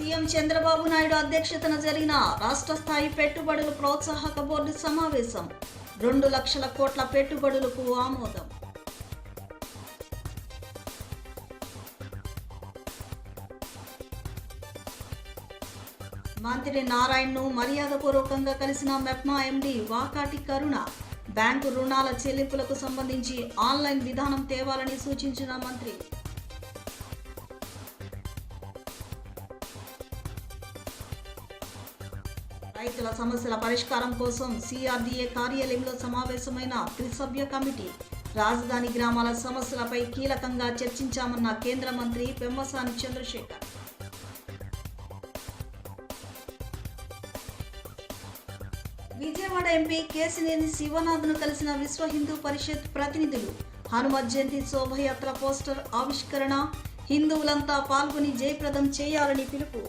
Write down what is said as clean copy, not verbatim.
CM Chandrababu Naidu అధ్యక్షతన జరిగిన రాష్ట్ర స్థాయి పెట్టుబడుల ప్రోత్సాహక బోర్డు సమావేశం. 2 లక్షల కోట్ల పెట్టుబడులకు ఆమోదం. మంత్రి నారాయణను మర్యాదపూర్వకంగా కలిసిన మెప్మా ఎండీ వాకాటి కరుణ. బ్యాంకు రుణాల చెల్లింపులకు సంబంధించి ఆన్లైన్ విధానం తేవాలని సూచించిన మంత్రి. రైతుల సమస్యల పరిష్కారం కోసం సిఆర్డీఏ కార్యాలయంలో సమావేశమైన త్రిసభ్య కమిటీ. రాజధాని గ్రామాల సమస్యలపై కీలకంగా చర్చించామన్న కేంద్ర మంత్రి పెమ్మసాని చంద్రశేఖర్. విజయవాడ ఎంపీ కేశినేని శివనాథ్ను కలిసిన విశ్వ హిందూ పరిషత్ ప్రతినిధులు. హనుమత్ జయంతి శోభయాత్ర పోస్టర్ ఆవిష్కరణ. హిందువులంతా పాల్గొని జయప్రదం చేయాలని పిలుపు.